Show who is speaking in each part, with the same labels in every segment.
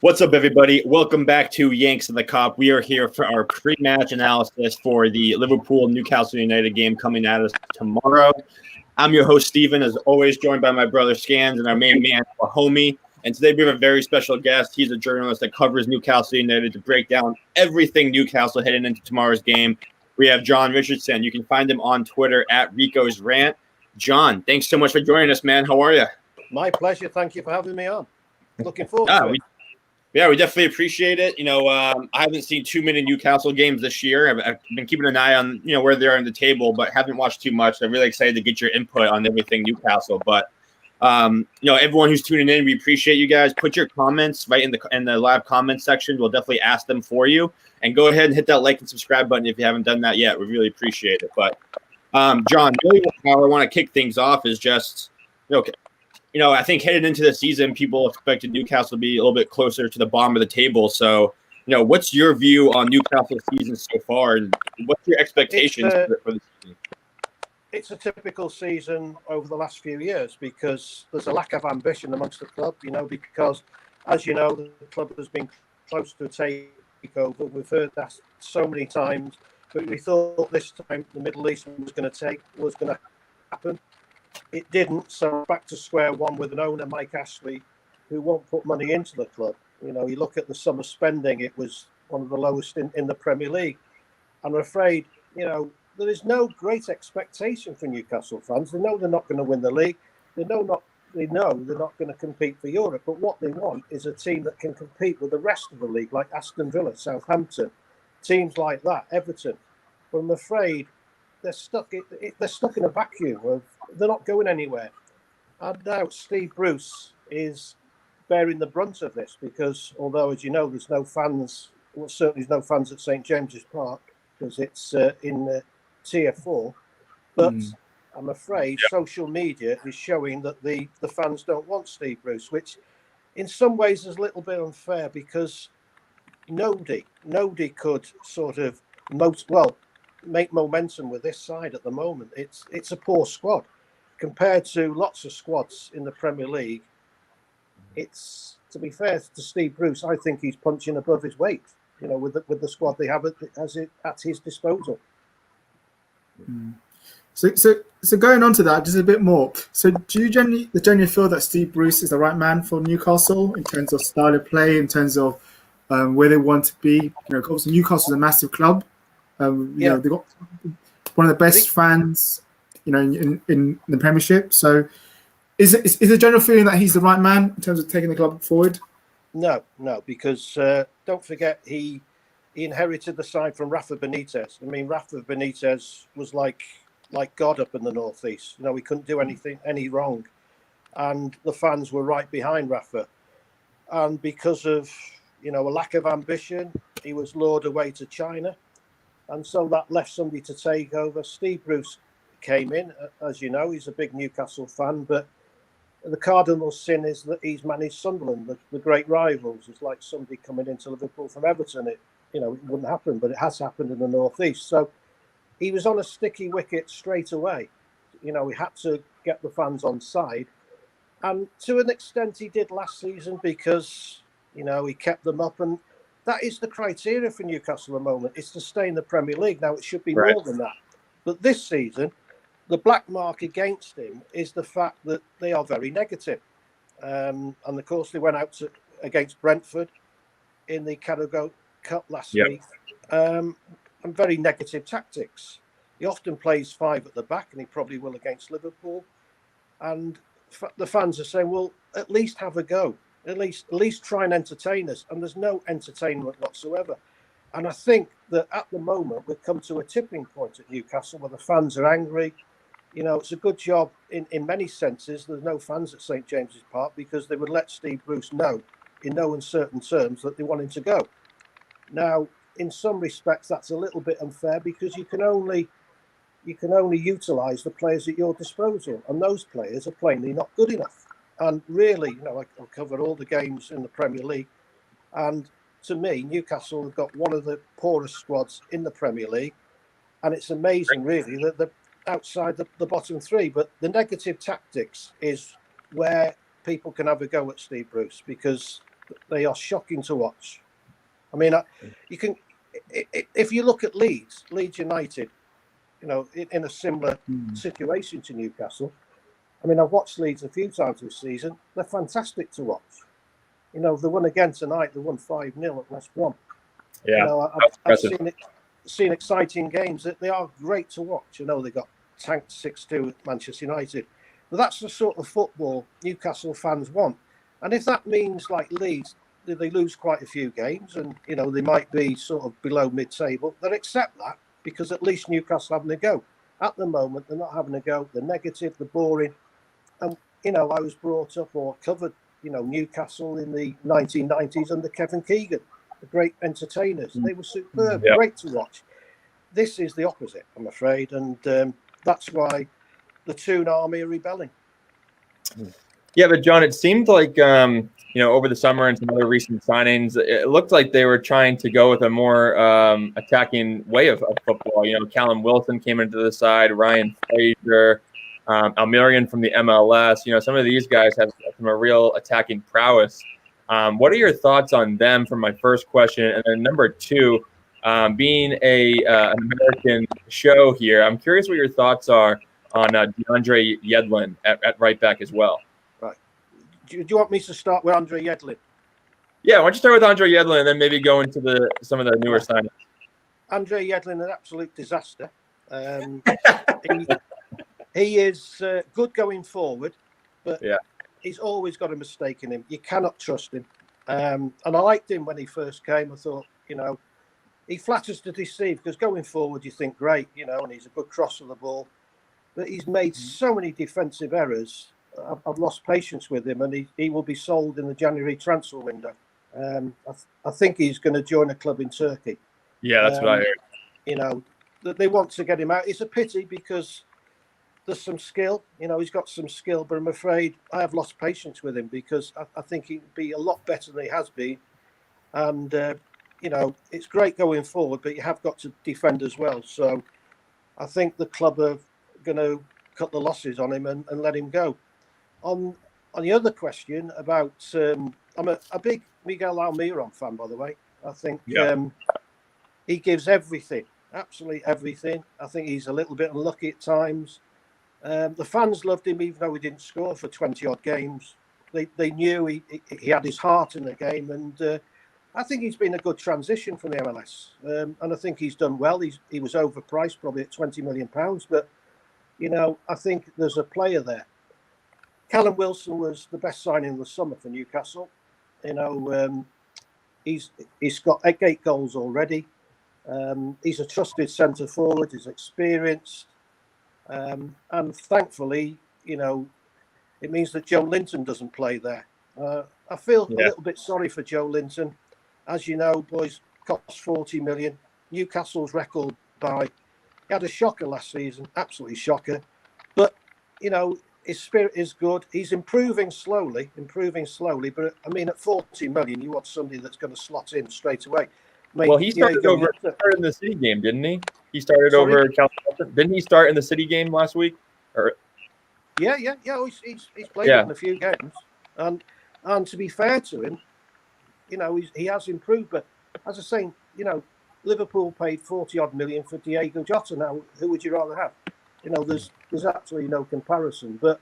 Speaker 1: What's up, everybody? Welcome back to Yanks and the Cop. We are here for our pre-match analysis for the Liverpool Newcastle United game coming at us tomorrow. I'm your host, Steven, as always, joined by my brother Scans and our main man, our homie. And today we have a very special guest. He's a journalist that covers Newcastle United to break down everything Newcastle heading into tomorrow's game. We have John Richardson. You can find him on Twitter at Rico's Rant. John, thanks so much for joining us, man. How are you?
Speaker 2: My pleasure. Thank you for having me on. Looking forward to it.
Speaker 1: We definitely appreciate it. I haven't seen too many Newcastle games this year. I've been keeping an eye on, where they are in the table, but haven't watched too much. I'm really excited to get your input on everything Newcastle. But, everyone who's tuning in, we appreciate you guys. Put your comments right in the live comment section. We'll definitely ask them for you. And go ahead and hit that like and subscribe button if you haven't done that yet. We really appreciate it. But, John, really how I want to kick things off is just, I think headed into the season, people expected Newcastle to be a little bit closer to the bottom of the table. So, what's your view on Newcastle's season so far, and what's your expectations for the season?
Speaker 2: It's a typical season over the last few years because there's a lack of ambition amongst the club, because, as you know, the club has been close to a takeover. We've heard that so many times, but we thought this time the Middle East was going to happen. It didn't, so back to square one with an owner, Mike Ashley, who won't put money into the club. You look at the summer spending, it was one of the lowest in the Premier League. I'm afraid, there is no great expectation for Newcastle fans. They know they're not going to win the league. They know they're not going to compete for Europe. But what they want is a team that can compete with the rest of the league, like Aston Villa, Southampton, teams like that, Everton. But I'm afraid they're stuck in a vacuum of they're not going anywhere. And now Steve Bruce is bearing the brunt of this because although, as you know, there's no fans, certainly there's no fans at St James's Park because it's in Tier 4. But I'm afraid social media is showing that the fans don't want Steve Bruce, which in some ways is a little bit unfair because nobody could sort of make momentum with this side at the moment. It's a poor squad compared to lots of squads in the Premier League. It's, to be fair to Steve Bruce, I think he's punching above his weight, with the squad they have at his disposal.
Speaker 3: So going on to that, just a bit more. So do you generally feel that Steve Bruce is the right man for Newcastle in terms of style of play, in terms of where they want to be? Obviously Newcastle's a massive club. They've got one of the best fans, in the Premiership. So, is the general feeling that he's the right man in terms of taking the club forward?
Speaker 2: No, because don't forget he inherited the side from Rafa Benitez. I mean, Rafa Benitez was like God up in the northeast. He couldn't do any wrong, and the fans were right behind Rafa. And because of a lack of ambition, he was lured away to China. And so that left somebody to take over. Steve Bruce came in. As you know, he's a big Newcastle fan, but the cardinal sin is that he's managed Sunderland, the great rivals. It's like somebody coming into Liverpool from Everton. It wouldn't happen, but it has happened in the northeast. So he was on a sticky wicket straight away. He had to get the fans on side. And to an extent, he did last season because, he kept them up. And that is the criteria for Newcastle at the moment. It's to stay in the Premier League. Now, it should be more than that. But this season, the black mark against him is the fact that they are very negative. And, of course, they went out against Brentford in the Carabao Cup last week. And very negative tactics. He often plays 5 at the back, and he probably will against Liverpool. And the fans are saying, well, at least have a go. At least try and entertain us. And there's no entertainment whatsoever. And I think that at the moment we've come to a tipping point at Newcastle where the fans are angry. It's a good job in many senses. There's no fans at St James's Park because they would let Steve Bruce know in no uncertain terms that they want him to go. Now, in some respects, that's a little bit unfair because you can only utilise the players at your disposal. And those players are plainly not good enough. And really, I'll cover all the games in the Premier League. And to me, Newcastle have got one of the poorest squads in the Premier League. And it's amazing, really, that they're outside the bottom 3. But the negative tactics is where people can have a go at Steve Bruce because They are shocking to watch. I mean, you can, if you look at Leeds United, in a similar situation to Newcastle. I mean, I've watched Leeds a few times this season. They're fantastic to watch. They won again tonight. They won 5-0 at West Brom.
Speaker 1: Yeah,
Speaker 2: I've seen exciting games. That they are great to watch. They got tanked 6-2 at Manchester United. But that's the sort of football Newcastle fans want. And if that means, like Leeds, they lose quite a few games and, they might be sort of below mid-table, they'll accept that because at least Newcastle having a go. At the moment, they're not having a go. They're negative, they're boring. And, I was brought up or covered, Newcastle in the 1990s under Kevin Keegan, the great entertainers. They were superb, great to watch. This is the opposite, I'm afraid. And that's why the Toon Army are rebelling.
Speaker 1: Yeah, but John, it seemed like, over the summer and some other recent signings, it looked like they were trying to go with a more attacking way of football. Callum Wilson came into the side, Ryan Fraser, Almirian from the MLS. Some of these guys have some real attacking prowess. What are your thoughts on them for my first question? And then number two, being an American show here, I'm curious what your thoughts are on DeAndre Yedlin at right back as well.
Speaker 2: Right. Do you want me to start with Andre Yedlin?
Speaker 1: Yeah, why don't you start with Andre Yedlin and then maybe go into some of the newer signings?
Speaker 2: Andre Yedlin, an absolute disaster. He is good going forward, but he's always got a mistake in him. You cannot trust him. And I liked him when he first came. I thought, he flatters to deceive because going forward you think great, and he's a good crosser of the ball. But he's made so many defensive errors. I've lost patience with him, and he will be sold in the January transfer window. I think he's going to join a club in Turkey.
Speaker 1: Yeah, that's what I heard.
Speaker 2: They want to get him out. It's a pity because there's some skill. He's got some skill, but I'm afraid I have lost patience with him because I think he'd be a lot better than he has been. And, it's great going forward, but you have got to defend as well. So I think the club are going to cut the losses on him and let him go. On the other question about, I'm a big Miguel Almiron fan, by the way. I think he gives everything, absolutely everything. I think he's a little bit unlucky at times. The fans loved him, even though he didn't score for 20-odd games. They knew he had his heart in the game, and I think he's been a good transition from the MLS. And I think he's done well. He was overpriced, probably at £20 million, but I think there's a player there. Callum Wilson was the best signing of the summer for Newcastle. He's got 8 goals already. He's a trusted centre forward. He's experienced. And thankfully, it means that Joe Linton doesn't play there. I feel a little bit sorry for Joe Linton. As you know, boys, cost 40 million. Newcastle's record buy. He had a shocker last season, absolutely shocker. But, his spirit is good. He's improving slowly. But, I mean, at 40 million, you want somebody that's going to slot in straight away.
Speaker 1: He started in the City game, didn't he? He started over California. Didn't he start in the City game last week?
Speaker 2: Yeah. He's played in a few games. And to be fair to him, he has improved. But as I say, Liverpool paid 40-odd million for Diego Jota. Now, who would you rather have? There's absolutely no comparison. But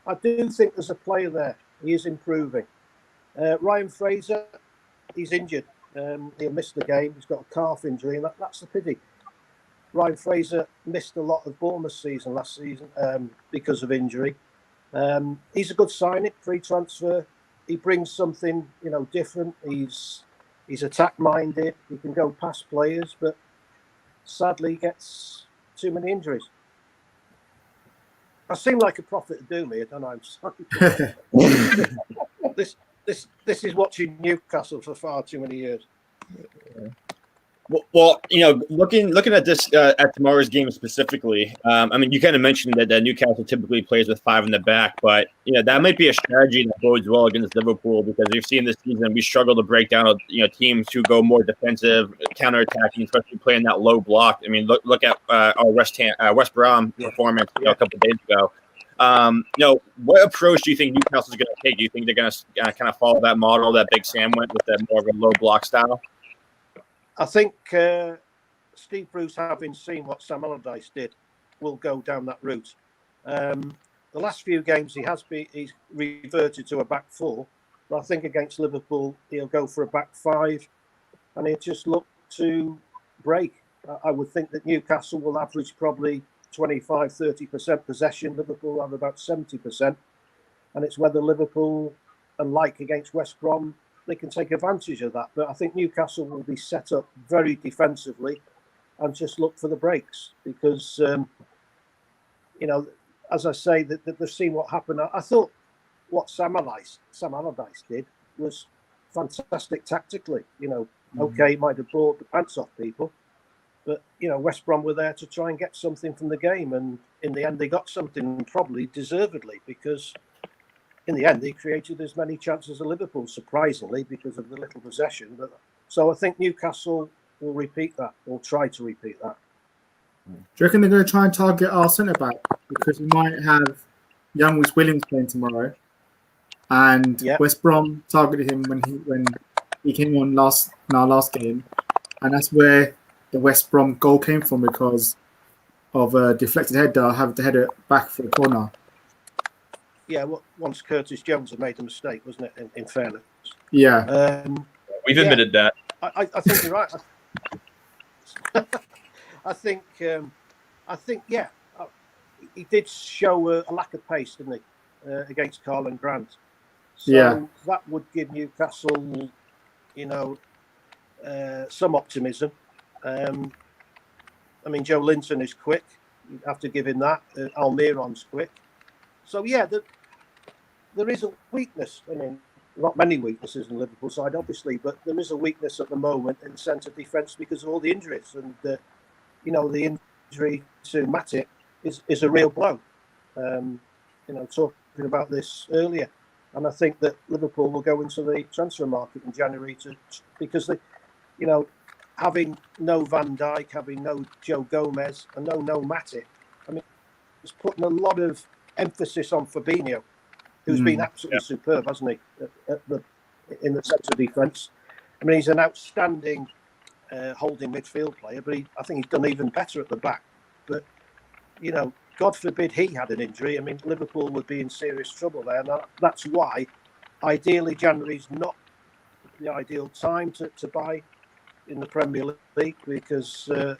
Speaker 2: I do think there's a player there. He is improving. Ryan Fraser, he's injured. He'll miss the game. He's got a calf injury, and that's the pity. Ryan Fraser missed a lot of Bournemouth season last season because of injury. He's a good signing, free transfer. He brings something, different. He's attack-minded. He can go past players, but sadly gets too many injuries. I seem like a prophet of doom here, don't I? I'm sorry. This is watching Newcastle for far too many years.
Speaker 1: Well, looking at this at tomorrow's game specifically, I mean, you kind of mentioned that Newcastle typically plays with 5 in the back, but that might be a strategy that bodes well against Liverpool because we've seen this season we struggle to break down teams who go more defensive, counterattacking, especially playing that low block. I mean, look at our West Brom performance a couple of days ago. What approach do you think Newcastle's going to take? Do you think they're going to kind of follow that model that Big Sam went with, that more of a low block style?
Speaker 2: I think Steve Bruce, having seen what Sam Allardyce did, will go down that route. The last few games he's reverted to a back four, but I think against Liverpool he'll go for a back five, and he'll just look to break. I would think that Newcastle will average probably 25-30% possession. Liverpool will have about 70%, and it's whether Liverpool, and like against West Brom, they can take advantage of that. But I think Newcastle will be set up very defensively and just look for the breaks, because as I say, that they've seen what happened. I thought what Sam Allardyce did was fantastic tactically. Okay, he might have brought the pants off people, but West Brom were there to try and get something from the game, and in the end they got something, probably deservedly, because in the end they created as many chances as Liverpool, surprisingly, because of the little possession. But so I think Newcastle will repeat that, or try to repeat that.
Speaker 3: Do you reckon they're going to try and target our centre back, because we might have young Rhys Williams playing tomorrow, and West Brom targeted him when he came on in our last game, and that's where the West Brom goal came from, because of a deflected header, having to head it back for the corner.
Speaker 2: Yeah, once Curtis Jones had made a mistake, wasn't it? In fairness,
Speaker 3: yeah,
Speaker 1: we've admitted that.
Speaker 2: I think you're right. I think, he did show a lack of pace, didn't he, against Karlan Grant? So that would give Newcastle, some optimism. Joe Linton is quick. You have to give him that. Almiron's quick. So, there is a weakness. Not many weaknesses in the Liverpool side, obviously, but there is a weakness at the moment in centre defence because of all the injuries. And, the injury to Matip is a real blow. Talking about this earlier. And I think that Liverpool will go into the transfer market in January because having no Van Dijk, having no Joe Gomez, and no Matip, it's putting a lot of emphasis on Fabinho, who's been absolutely superb, hasn't he, in the centre defence. He's an outstanding holding midfield player, but I think he's done even better at the back. But, God forbid he had an injury. Liverpool would be in serious trouble there. And that's why, ideally, January's not the ideal time to buy in the Premier League, because, you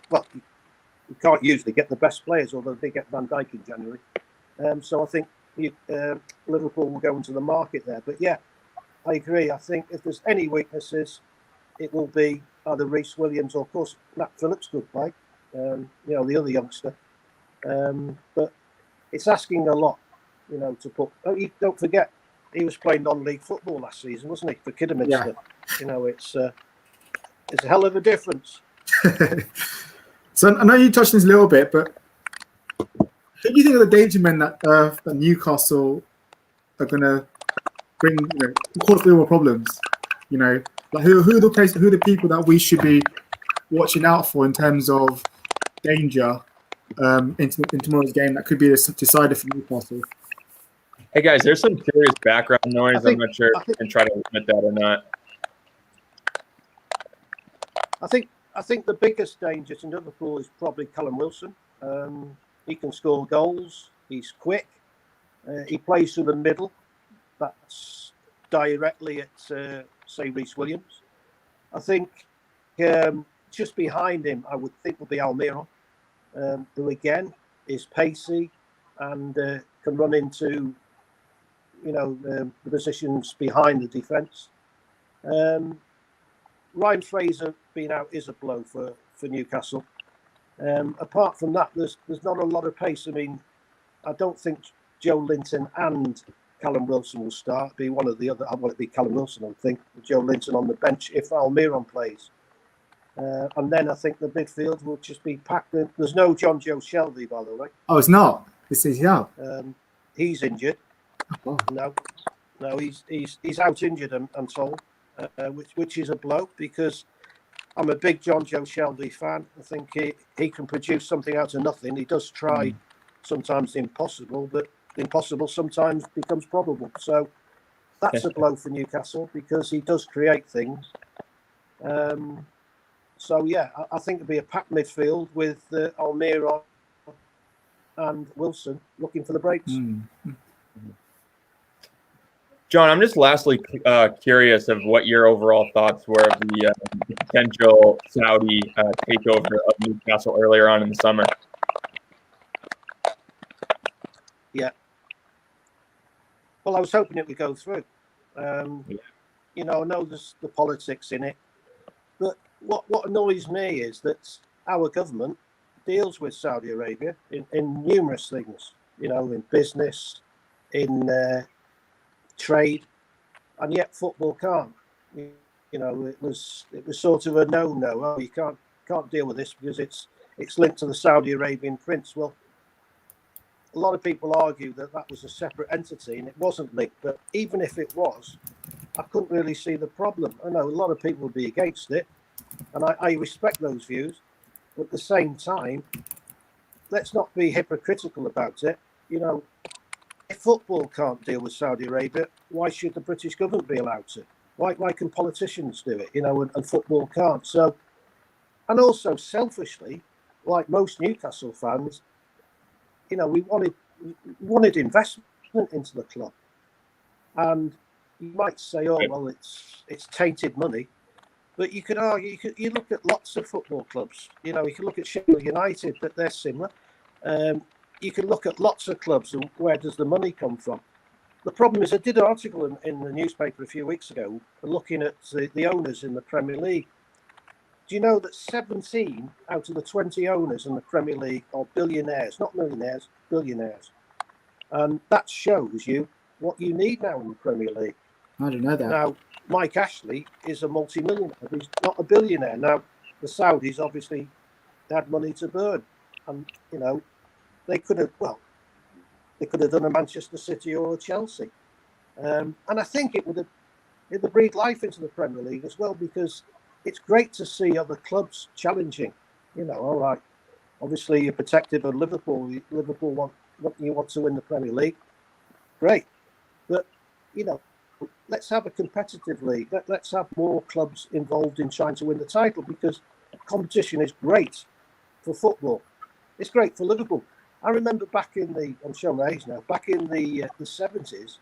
Speaker 2: can't usually get the best players, although they get Van Dijk in January. So I think Liverpool will go into the market there. But I agree. I think if there's any weaknesses, it will be either Rhys Williams or, of course, Nat Phillips could play. The other youngster. But it's asking a lot, to put. Don't forget, he was playing non-league football last season, wasn't he, for Kidderminster? Yeah. It's a hell of a difference.
Speaker 3: So I know you touched on this a little bit, but who do you think are the danger men that Newcastle are going to bring, cause more problems? Who are the people that we should be watching out for in terms of danger in tomorrow's game that could be a decider for Newcastle?
Speaker 1: Hey guys, there's some serious background noise. I'm not sure if you can try to limit that or not.
Speaker 2: I think the biggest danger to Liverpool is probably Callum Wilson. He can score goals. He's quick. He plays through the middle. That's directly at, say, Rhys Williams. I think just behind him, I would think, will be Almiron, who again is pacey and can run into, the positions behind the defence. Ryan Fraser being out is a blow for Newcastle. Apart from that, there's not a lot of pace. I don't think Joe Linton and Callum Wilson will start. Be one of the other. I want it to be Callum Wilson, I think. Joe Linton on the bench if Almiron plays. And then I think the midfield will just be packed in. There's no John Joe Shelby, by the way.
Speaker 3: Oh, it's not. He's out.
Speaker 2: He's injured. Oh. No, he's out injured, I'm told, which is a blow, because I'm a big John Joe Shelby fan. I think he can produce something out of nothing. He does try sometimes the impossible, but impossible sometimes becomes probable. So that's a blow for Newcastle because he does create things. So yeah, I think it'll be a packed midfield with Almiron and Wilson looking for the breaks.
Speaker 1: John, I'm just lastly curious of what your overall thoughts were of the potential Saudi takeover of Newcastle earlier on in the summer.
Speaker 2: Yeah. Well, I was hoping it would go through. You know, I know there's the politics in it, but what annoys me is that our government deals with Saudi Arabia in numerous things. You know, in business, in trade, and yet football can't. You know, it was sort of a no. Oh, you can't deal with this because it's linked to the Saudi Arabian prince. Well, a lot of people argue that was a separate entity and it wasn't linked. But even if it was, I couldn't really see the problem. I know a lot of people would be against it, and I respect those views. But at the same time, let's not be hypocritical about it. You know, if football can't deal with Saudi Arabia, why should the British government be allowed to? Why can politicians do it, you know, and football can't? So, and also selfishly, like most Newcastle fans, you know, we wanted investment into the club. And you might say, oh, well, it's tainted money. But you could argue, you look at lots of football clubs. You know, you can look at Sheffield United, but they're similar. You can look at lots of clubs and where does the money come from? The problem is I did an article in the newspaper a few weeks ago looking at the owners in the Premier League. Do you know that 17 out of the 20 owners in the Premier League are billionaires, not millionaires, billionaires? And that shows you what you need now in the Premier League.
Speaker 3: I didn't know that.
Speaker 2: Now, Mike Ashley is a multi-millionaire, but he's not a billionaire. Now, the Saudis obviously had money to burn. And, you know, they could have done a Manchester City or a Chelsea. And I think it would breathe life into the Premier League as well, because it's great to see other clubs challenging. You know, all right, obviously you're protected by Liverpool. Liverpool want to win the Premier League. Great. But, you know, let's have a competitive league. Let's have more clubs involved in trying to win the title, because competition is great for football. It's great for Liverpool. I remember back in I'm showing my age now, back in the 70s,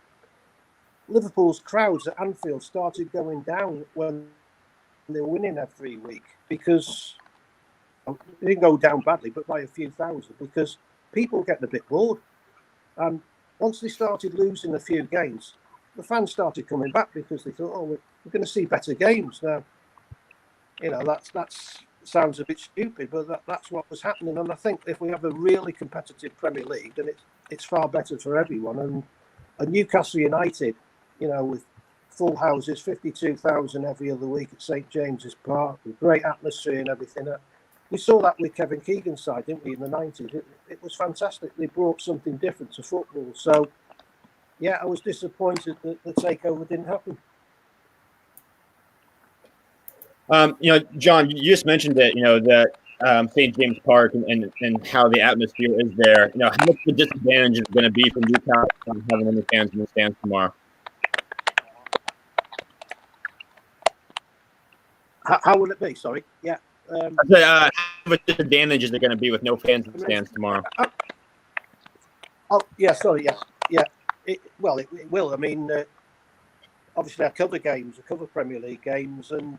Speaker 2: Liverpool's crowds at Anfield started going down when they were winning every week, because it didn't go down badly, but by a few thousand, because people getting a bit bored. And once they started losing a few games, the fans started coming back because they thought, oh, we're going to see better games now. You know, that's sounds a bit stupid, but that's what was happening. And I think if we have a really competitive Premier League, then it's far better for everyone. And Newcastle United, you know, with full houses, 52,000 every other week at St James's Park, with great atmosphere and everything. We saw that with Kevin Keegan's side, didn't we, in the 90s? It was fantastic. They brought something different to football. So, yeah, I was disappointed that the takeover didn't happen.
Speaker 1: You know, John, you just mentioned it, you know, that St. James Park and how the atmosphere is there. You know, how much the disadvantage is going to be for Newcastle having any fans in the stands tomorrow?
Speaker 2: How will it be? Sorry. Yeah.
Speaker 1: How much disadvantage is it going to be with no fans in the stands tomorrow?
Speaker 2: Oh, yeah, sorry. Yeah. It will. I mean, obviously I cover Premier League games, and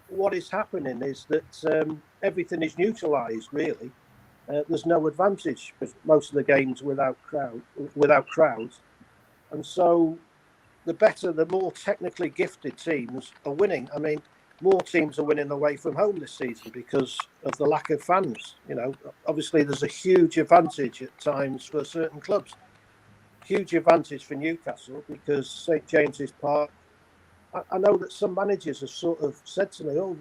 Speaker 2: what is happening is that everything is neutralised, really. There's no advantage because most of the games without crowds. And so the more technically gifted teams are winning. I mean, more teams are winning away from home this season because of the lack of fans. You know, obviously there's a huge advantage at times for certain clubs. Huge advantage for Newcastle because St James's Park, I know that some managers have sort of said to me, oh,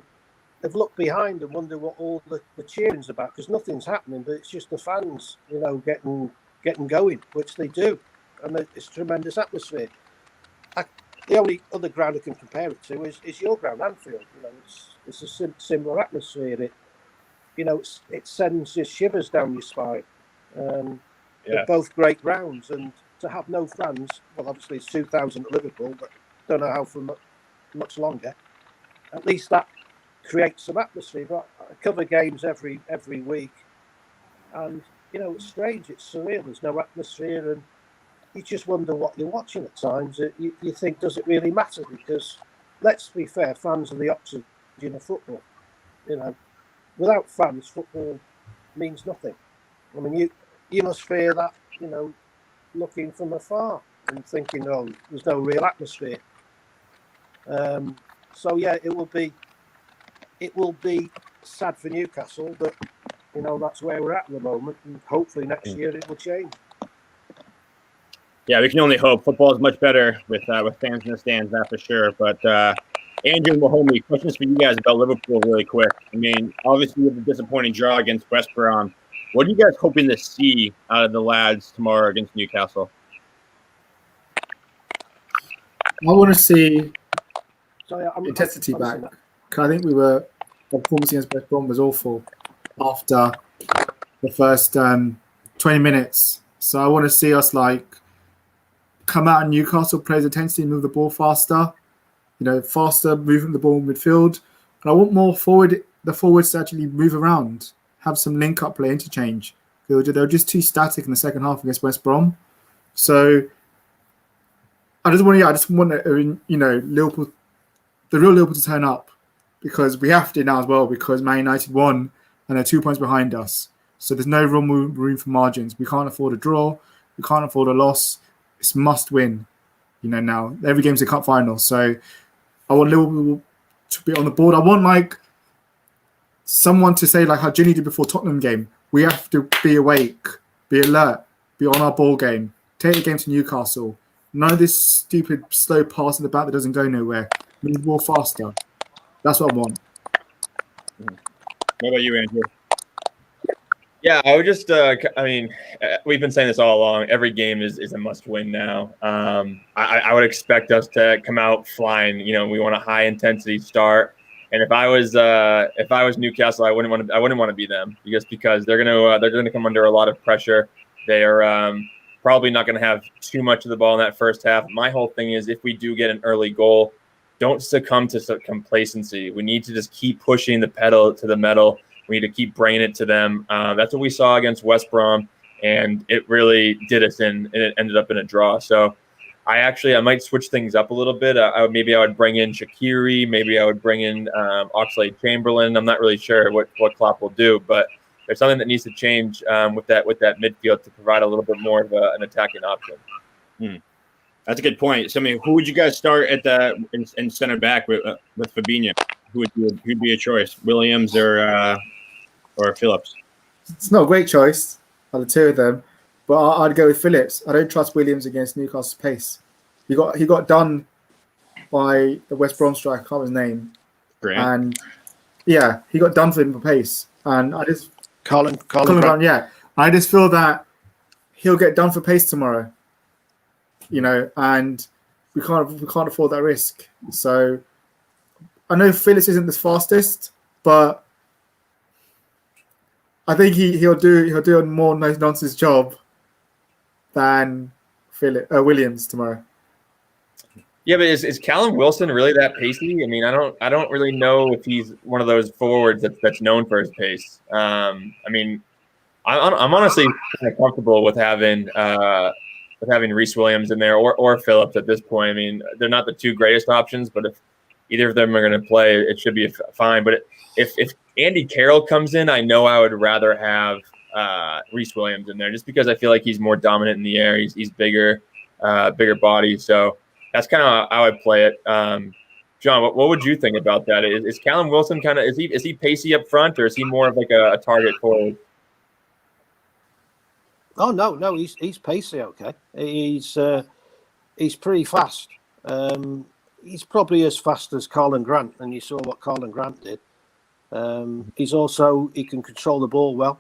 Speaker 2: they've looked behind and wonder what all the cheering's about, because nothing's happening, but it's just the fans, you know, getting going, which they do. And it's a tremendous atmosphere. The only other ground I can compare it to is your ground, Anfield. You know, it's a similar atmosphere. It sends your shivers down your spine. They're both great grounds, and to have no fans. Well, obviously it's 2,000 at Liverpool, but don't know how for much longer. At least that creates some atmosphere. But I cover games every week, and it's strange. It's surreal. There's no atmosphere, and you just wonder what you're watching at times. You think, does it really matter? Because let's be fair, fans are the oxygen of football. Without fans, football means nothing. I mean, you must fear that, looking from afar and thinking, oh, there's no real atmosphere. So yeah, it will be sad for Newcastle, but that's where we're at the moment, and hopefully next year it will change.
Speaker 1: Yeah, we can only hope. Football is much better with fans in the stands, that's for sure. But Andrew and Mahomey, questions for you guys about Liverpool really quick. I mean, obviously with a disappointing draw against West Brom, what are you guys hoping to see out of the lads tomorrow against Newcastle?
Speaker 3: I want to see intensity back. I think our performance against West Brom was awful after the first 20 minutes. So I want to see us come out and Newcastle plays intensity, move the ball faster, faster moving the ball in midfield. And I want more the forwards to actually move around, have some link-up play, interchange. They were just too static in the second half against West Brom. So I just want Liverpool, the real Liverpool, to turn up, because we have to now as well, because Man United won and they're 2 points behind us. So there's no room for margins. We can't afford a draw. We can't afford a loss. It's must win, now. Every game's a cup final. So I want Liverpool to be on the board. I want someone to say how Ginny did before Tottenham game. We have to be awake, be alert, be on our ball game. Take the game to Newcastle. None of this stupid slow pass in the back that doesn't go nowhere. We need more faster. That's what I want.
Speaker 1: What about you, Andrew?
Speaker 4: Yeah, I would just, we've been saying this all along. Every game is a must-win now. I would expect us to come out flying. We want a high-intensity start. And if I was Newcastle, I wouldn't want to be them, because they're gonna come under a lot of pressure. They are probably not going to have too much of the ball in that first half. My whole thing is, if we do get an early goal, don't succumb to complacency. We need to just keep pushing the pedal to the metal. We need to keep bringing it to them. That's what we saw against West Brom, and it really did us in, and it ended up in a draw. So I might switch things up a little bit. Maybe I would bring in Shaqiri. Maybe I would bring in Oxlade-Chamberlain. I'm not really sure what Klopp will do, but there's something that needs to change with that midfield to provide a little bit more of an attacking option.
Speaker 1: That's a good point. So, who would you guys start at in center back with Fabinho? Who'd be a choice? Williams or Phillips?
Speaker 3: It's not a great choice out of the two of them, but I'd go with Phillips. I don't trust Williams against Newcastle's pace. He got done by the West Brom striker, I can't remember his name.
Speaker 1: Grant.
Speaker 3: And yeah, he got done for him for pace. And I just
Speaker 2: Colin
Speaker 3: Grant, yeah. I just feel that he'll get done for pace tomorrow. And we can't afford that risk. So I know Phillips isn't the fastest, but I think he'll do a more nonsense job than Williams tomorrow.
Speaker 4: Yeah, but is Callum Wilson really that pacey? I don't really know if he's one of those forwards that's known for his pace. I'm honestly kind of comfortable with having Reece Williams in there or Phillips at this point. They're not the two greatest options, but if either of them are going to play, it should be fine. But if Andy Carroll comes in, I know I would rather have Reece Williams in there, just because I feel like he's more dominant in the air. He's bigger body. So that's kind of how I play it. John, what would you think about that? Is Callum Wilson is he pacey up front, or is he more of a target forward?
Speaker 2: Oh no, he's pacey. Okay, he's pretty fast. He's probably as fast as Colin Grant, and you saw what Colin Grant did. He can control the ball well.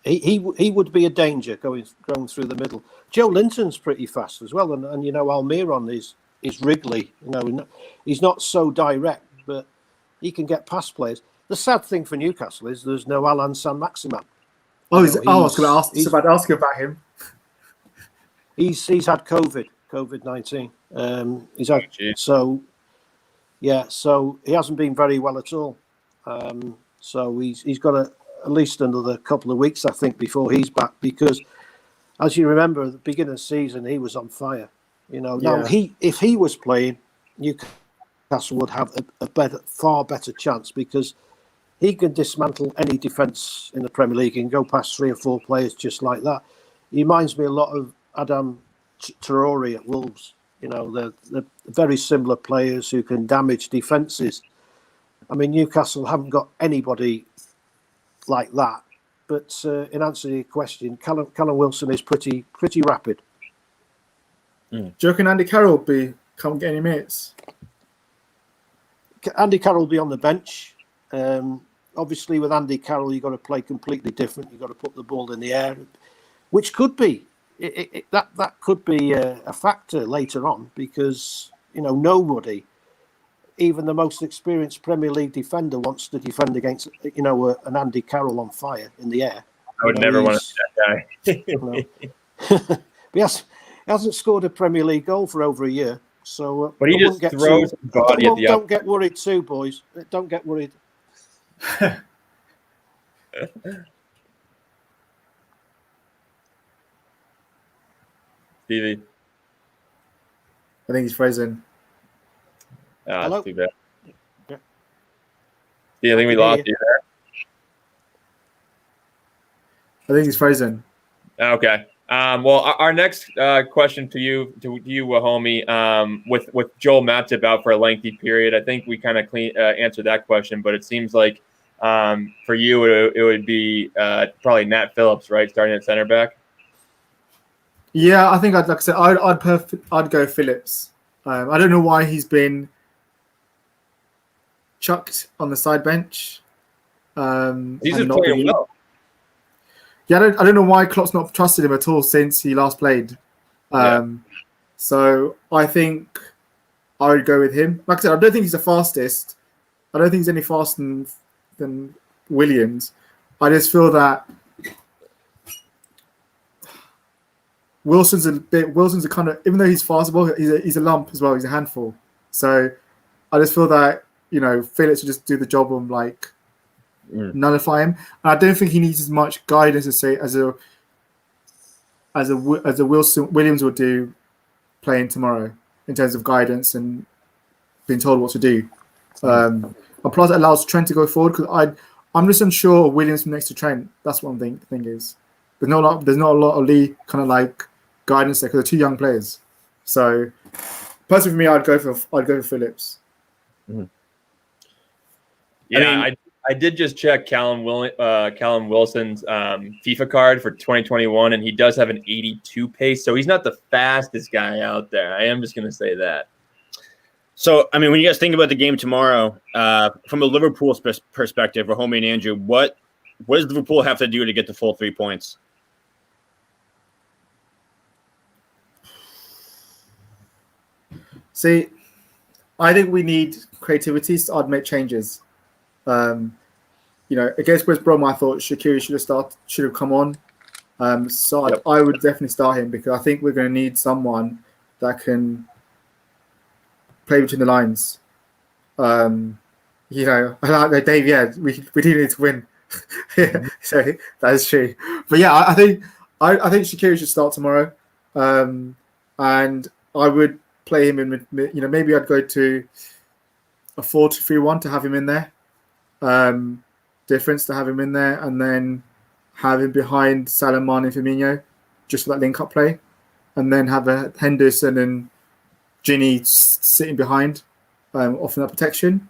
Speaker 2: He would be a danger going through the middle. Joe Linton's pretty fast as well, and Almiron is wriggly. He's not so direct, but he can get past players. The sad thing for Newcastle is there's no Alan San-Maximin.
Speaker 3: I was about to ask you about him.
Speaker 2: He's had COVID-19. He's had
Speaker 4: Jeez.
Speaker 2: so he hasn't been very well at all. So he's got at least another couple of weeks, I think, before he's back. Because as you remember, at the beginning of the season, he was on fire. Now if he was playing, Newcastle would have a far better chance, because he can dismantle any defence in the Premier League and go past 3 or 4 players just like that. He reminds me a lot of Adam Traore at Wolves. They're very similar players who can damage defences. I mean, Newcastle haven't got anybody like that. But in answer to your question, Callum Wilson is pretty rapid.
Speaker 3: Do you reckon Andy Carroll can't get any minutes?
Speaker 2: Andy Carroll will be on the bench. Obviously, with Andy Carroll, you've got to play completely different. You've got to put the ball in the air, which could be that could be a factor later on, because nobody, even the most experienced Premier League defender, wants to defend against an Andy Carroll on fire in the air.
Speaker 4: I would never want to see that guy.
Speaker 2: He hasn't scored a Premier League goal for over a year. So,
Speaker 4: but he just throws his body at the
Speaker 2: Don't get worried too, boys. Don't get worried.
Speaker 4: Stevie.
Speaker 3: I think he's frozen.
Speaker 4: Oh, that's too bad.
Speaker 2: Yeah,
Speaker 4: I think we lost you there.
Speaker 3: I think he's frozen.
Speaker 4: Okay. Well, our next question to you, homie, with Joel Matip out for a lengthy period, I think we kind of answered that question, but it seems like for you it would be probably Nat Phillips, right, starting at center back.
Speaker 3: Yeah, I think I'd go Phillips. I don't know why he's been chucked on the side bench.
Speaker 4: He's just playing well.
Speaker 3: Yeah, I don't know why Klopp's not trusted him at all since he last played. So I think I would go with him. Like I said, I don't think he's the fastest. I don't think he's any faster than Williams. I just feel that Wilson's a kind of, even though he's fastball, he's a lump as well. He's a handful. So I just feel that Phillips would just do the job of nullify him. And I don't think he needs as much guidance as a Williams would do playing tomorrow in terms of guidance and being told what to do. And plus, it allows Trent to go forward, because I'm just unsure of Williams from next to Trent. That's what the thing is. There's not a lot of Lee kind of like guidance there, because they're 2 young players. So personally, for me, I'd go for Phillips.
Speaker 4: Mm-hmm. Yeah, I did just check Callum Wilson's FIFA card for 2021, and he does have an 82 pace, so he's not the fastest guy out there. I am just going to say that.
Speaker 1: So, I mean, when you guys think about the game tomorrow, from a Liverpool perspective, for Homie and Andrew, what does Liverpool have to do to get the full 3 points?
Speaker 3: See, I think we need creativity to start make changes. Against West Brom, I thought Shaqiri should have come on. I would definitely start him, because I think we're going to need someone that can play between the lines. I like Dave. Yeah, we do need to win. So that is true. But yeah, I think Shaqiri should start tomorrow, and I would play him in. Maybe I'd go to a 4-2-3-1 to have him in there. Difference to have him in there, and then have him behind Salah, Mane and Firmino, just for that link-up play, and then have a Henderson and Ginny sitting behind, offering that protection.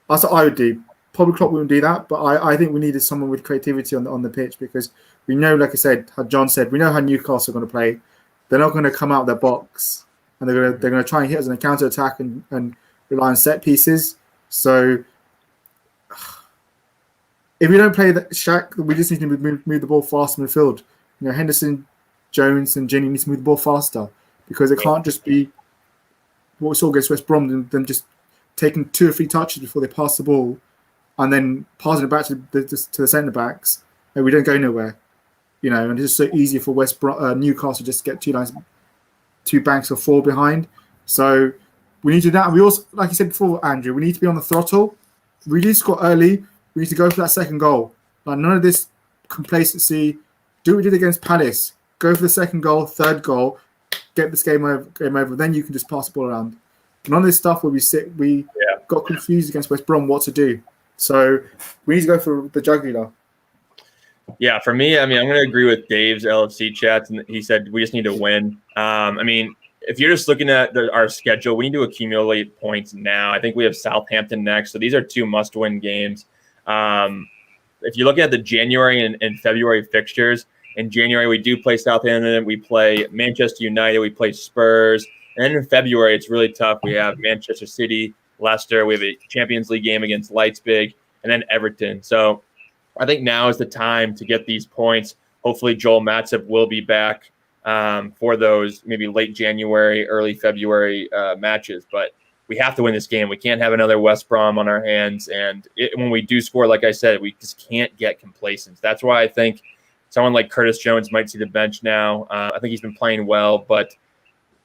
Speaker 3: That's what I would do. Probably Klopp wouldn't do that, but I think we needed someone with creativity on the pitch, because we know, like I said, how John said, we know how Newcastle are going to play. They're not going to come out of their box, and they're going to try and hit us in a counter attack and rely on set pieces. So if we don't play that Shaq, we just need to move the ball faster in the field. Henderson, Jones, and Jenny need to move the ball faster, because it can't just be what we saw against West Brom, them just taking 2 or 3 touches before they pass the ball, and then passing it back to the centre backs, and we don't go nowhere. And it's just so easy for Newcastle just to get 2 lines 2 banks of 4 behind. So we need to do that. And we also, like you said before, Andrew, we need to be on the throttle. We need to score early. We need to go for that second goal. Like, none of this complacency. Do what we did against Palace. Go for the second goal, third goal, get this game over. Then you can just pass the ball around. None of this stuff where we got confused against West Brom what to do. So we need to go for the jugular.
Speaker 4: Yeah, for me, I mean, I'm going to agree with Dave's LFC chats, and he said we just need to win. I mean, if you're just looking at our schedule, we need to accumulate points now. I think we have Southampton next, so these are 2 must-win games. If you look at the January and February fixtures, in January we do play Southampton, we play Manchester United, we play Spurs, and then in February it's really tough. We have Manchester City, Leicester, we have a Champions League game against Leipzig, and then Everton. So I think now is the time to get these points. Hopefully Joel Matip will be back for those maybe late January, early February matches. But we have to win this game. We can't have another West Brom on our hands. And when we do score, like I said, we just can't get complacent. That's why I think someone like Curtis Jones might see the bench now. I think he's been playing well, but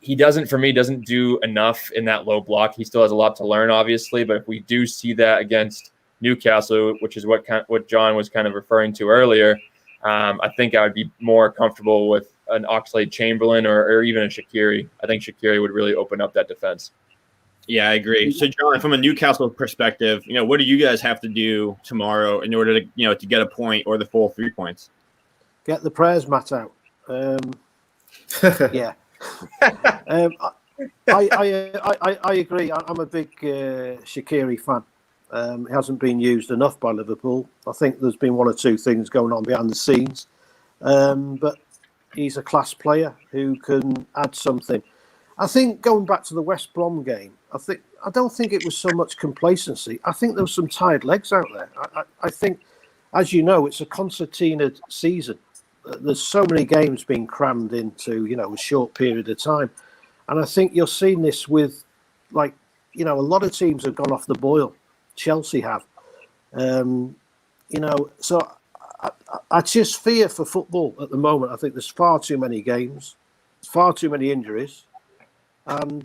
Speaker 4: he doesn't do enough in that low block. He still has a lot to learn, obviously. But if we do see that against Newcastle, which is what John was kind of referring to earlier, I think I would be more comfortable with an Oxlade-Chamberlain or even a Shaqiri. I think Shaqiri would really open up that defense.
Speaker 1: Yeah, I agree. So, John, from a Newcastle perspective, what do you guys have to do tomorrow in order to, to get a point or the full 3 points?
Speaker 2: Get the prayers mat out. Yeah. I agree. I'm a big Shaqiri fan. He hasn't been used enough by Liverpool. I think there's been 1 or 2 things going on behind the scenes. But he's a class player who can add something. I think going back to the West Brom game, I don't think it was so much complacency. I think there were some tired legs out there. I think, as you know, it's a concertina season. There's so many games being crammed into, a short period of time. And I think you're seeing this with, a lot of teams have gone off the boil. Chelsea have. So I just fear for football at the moment. I think there's far too many games, far too many injuries. And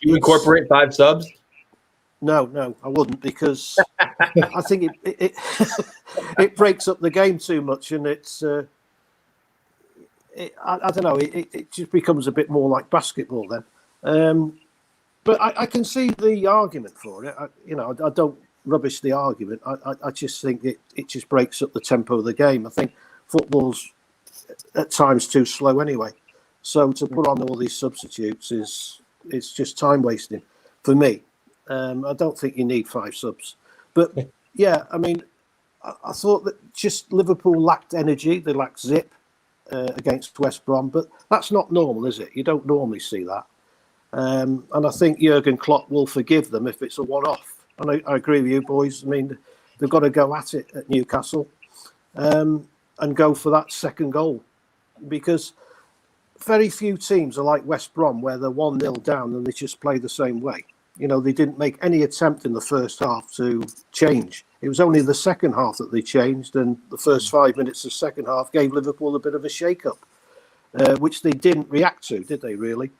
Speaker 4: you incorporate 5 subs?
Speaker 2: No, I wouldn't, because I think it breaks up the game too much, and it's I don't know. It just becomes a bit more like basketball then. But I can see the argument for it. I don't rubbish the argument. I just think it just breaks up the tempo of the game. I think football's at times too slow anyway. So to put on all these substitutes it's just time wasting for me. I don't think you need 5 subs. But yeah, I mean, I thought that just Liverpool lacked energy. They lacked zip against West Brom. But that's not normal, is it? You don't normally see that. And I think Jurgen Klopp will forgive them if it's a one-off. And I agree with you, boys. I mean, they've got to go at it at Newcastle and go for that second goal, because very few teams are like West Brom, where they're 1-0 down and they just play the same way. They didn't make any attempt in the first half to change. It was only the second half that they changed, and the first 5 minutes of the second half gave Liverpool a bit of a shake-up, which they didn't react to, did they, really?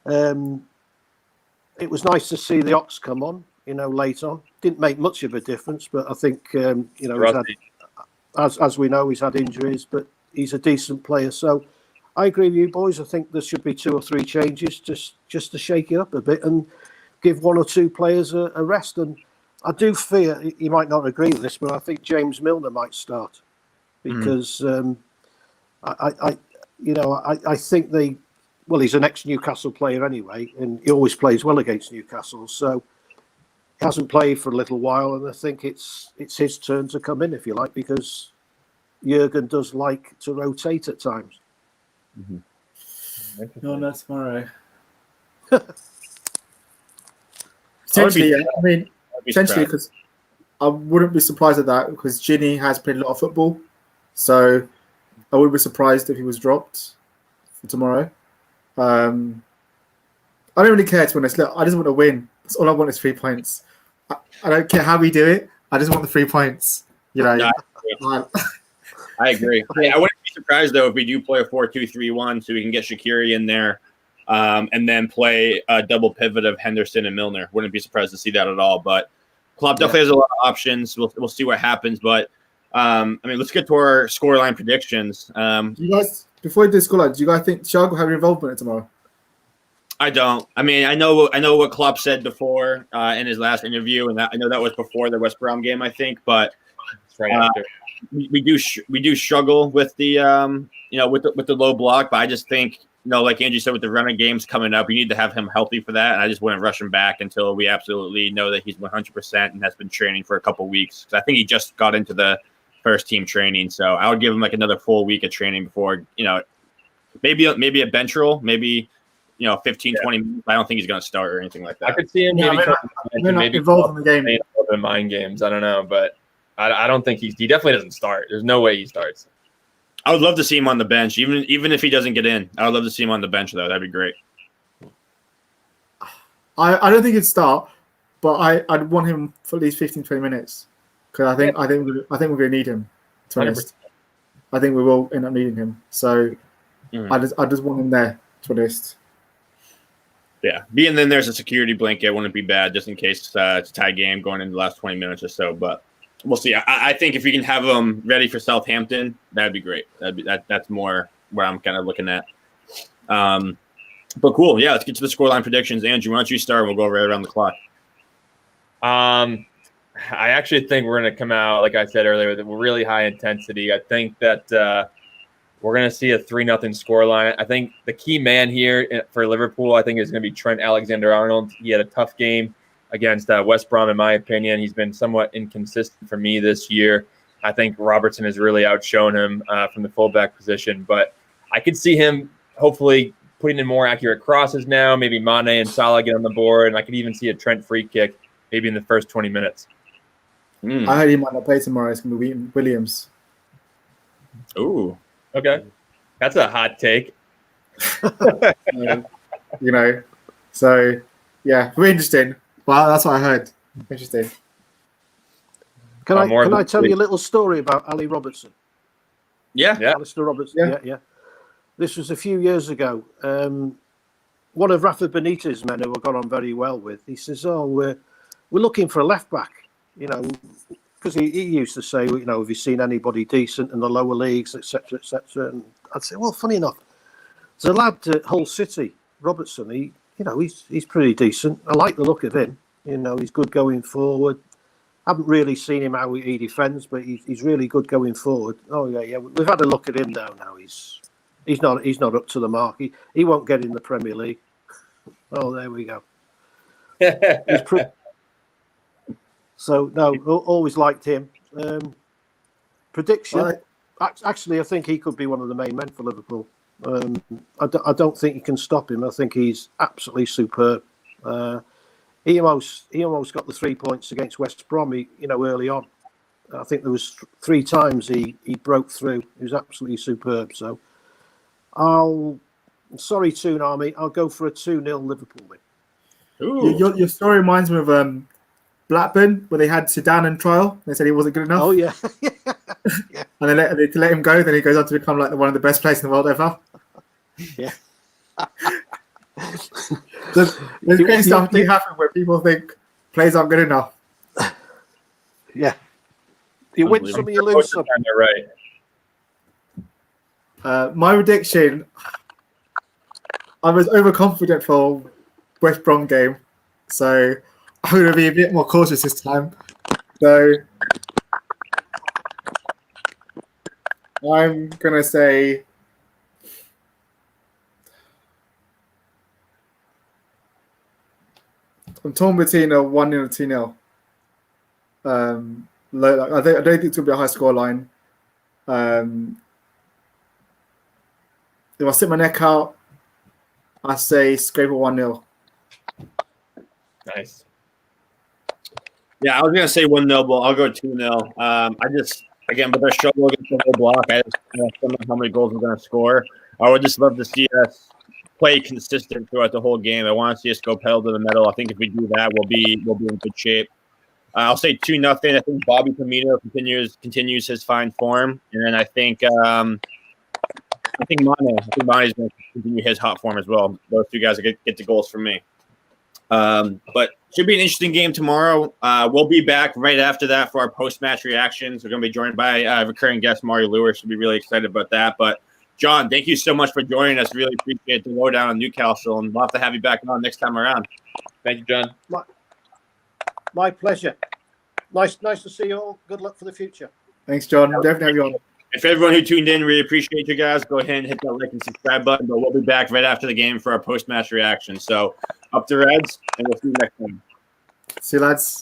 Speaker 2: It was nice to see the Ox come on, late on. Didn't make much of a difference, but I think, he's had, as we know, he's had injuries, but he's a decent player. So I agree with you, boys. I think there should be 2 or 3 changes just to shake it up a bit and give 1 or 2 players a rest. And I do fear, you might not agree with this, but I think James Milner might start, because I think well, he's an ex-Newcastle player anyway, and he always plays well against Newcastle. So he hasn't played for a little while, and I think it's his turn to come in, if you like, because Jurgen does like to rotate at times.
Speaker 3: No, not tomorrow. Potentially, because I wouldn't be surprised at that, because Ginny has played a lot of football, so I would be surprised if he was dropped for tomorrow. I don't really care, to be honest. Look, I just want to win. That's all I want is 3 points. I don't care how we do it. I just want the 3 points.
Speaker 1: I agree. I wouldn't be surprised though if we do play a 4-2-3-1, so we can get Shaqiri in there. and then play a double pivot of Henderson and Milner. Wouldn't be surprised to see that at all. But Klopp definitely has a lot of options. We'll see what happens. But let's get to our scoreline predictions.
Speaker 3: Do you guys, before we do scoreline, do you guys think Thiago will have involvement tomorrow?
Speaker 1: I don't. I know what Klopp said before in his last interview, and I know that was before the West Brom game, I think. But we do struggle with the with the low block. But I just think, like Andrew said, with the running games coming up, we need to have him healthy for that. And I just wouldn't rush him back until we absolutely know that he's 100% and has been training for a couple weeks. Because I think he just got into the first team training, so I would give him like another full week of training before maybe a bench roll, maybe 15, 20 minutes. I don't think he's going to start or anything like that.
Speaker 4: I could see him maybe
Speaker 3: involved in the game.
Speaker 4: A little bit of mind games. I don't know, but I don't think he definitely doesn't start. There's no way he starts.
Speaker 1: I would love to see him on the bench, even if he doesn't get in. I would love to see him on the bench though. That'd be great.
Speaker 3: I don't think he'd start, but I'd want him for at least 15, 20 minutes because I think we're going to need him. To be honest, I think we will end up needing him. So I just want him there. To be honest.
Speaker 1: Yeah, being then there's a security blanket wouldn't be bad just in case it's a tie game going into the last 20 minutes or so. But we'll see. I think if we can have them ready for Southampton, that'd be great. That's more where I'm kind of looking at. But cool. Yeah, let's get to the scoreline predictions. Andrew, why don't you start? We'll go right around the clock.
Speaker 4: I actually think we're going to come out, like I said earlier, with really high intensity. I think that we're going to see a 3-0 scoreline. I think the key man here for Liverpool, I think, is going to be Trent Alexander-Arnold. He had a tough game against West Brom, in my opinion. He's been somewhat inconsistent for me this year. I think Robertson has really outshone him from the fullback position. But I could see him hopefully putting in more accurate crosses now. Maybe Mane and Salah get on the board. And I could even see a Trent free kick maybe in the first 20 minutes.
Speaker 3: I heard he might not play tomorrow. It's going to be Williams.
Speaker 1: Ooh.
Speaker 4: Okay. That's a hot take.
Speaker 3: So, yeah, very interesting. Well, that's what I heard. Interesting.
Speaker 2: Can I tell you a little story about Ali Robertson?
Speaker 1: Yeah.
Speaker 2: Alistair Robertson. Yeah. This was a few years ago. One of Rafa Benitez's men who I got on very well with, he says, we're looking for a left back, because he used to say, have you seen anybody decent in the lower leagues, etc., etc. And I'd say, well, funny enough, there's a lad at Hull City, Robertson. He's pretty decent. I like the look of him. He's good going forward. Haven't really seen him how he defends, but he's really good going forward. Oh yeah. We've had a look at him now. He's not up to the mark. He won't get in the Premier League. Oh, there we go. So no, always liked him. Prediction. Actually, I think he could be one of the main men for Liverpool. I don't think you can stop him. I think he's absolutely superb. He almost got the 3 points against West Brom. Early on, I think there was 3 times he broke through. He was absolutely superb. So, sorry, Toon Army, I'll go for a 2-0 Liverpool win.
Speaker 3: Your story reminds me of Blackburn, where they had Zidane in trial. They said he wasn't good enough.
Speaker 2: Oh yeah,
Speaker 3: and they let him go. Then he goes on to become like one of the best players in the world ever.
Speaker 2: Yeah.
Speaker 3: There's great stuff do happen where people think players aren't good enough.
Speaker 2: Yeah. You win some, you lose some.
Speaker 4: Right.
Speaker 3: My prediction, I was overconfident for West Brom game, so I'm going to be a bit more cautious this time. So I'm going to say I'm torn between a 1-0 and 2-0. I don't think it's going to be a high score line. If I sit my neck out, I say scrape a 1-0.
Speaker 4: Nice.
Speaker 1: Yeah, I was going to say 1-0, but I'll go 2-0. I just, again, with our struggle against the whole block, I don't know how many goals we're going to score. I would just love to see us play consistent throughout the whole game. I want to see us go pedal to the metal. I think if we do that, we'll be in good shape. I'll say 2-0. I think Bobby Firmino continues his fine form, and then I think think Mane's going to continue his hot form as well. Those two guys get the goals from me. But should be an interesting game tomorrow. We'll be back right after that for our post-match reactions. We're going to be joined by recurring guest Mario Lewis. Should be really excited about that. But John, thank you so much for joining us. Really appreciate the lowdown on Newcastle, and we'll have to have you back on next time around.
Speaker 4: Thank you, John.
Speaker 2: My pleasure. Nice to see you all. Good luck for the future.
Speaker 3: Thanks, John. Definitely have you on.
Speaker 1: And for everyone who tuned in, really appreciate you guys. Go ahead and hit that like and subscribe button. But we'll be back right after the game for our post-match reaction. So up the Reds, and we'll see you next time.
Speaker 3: See you, lads.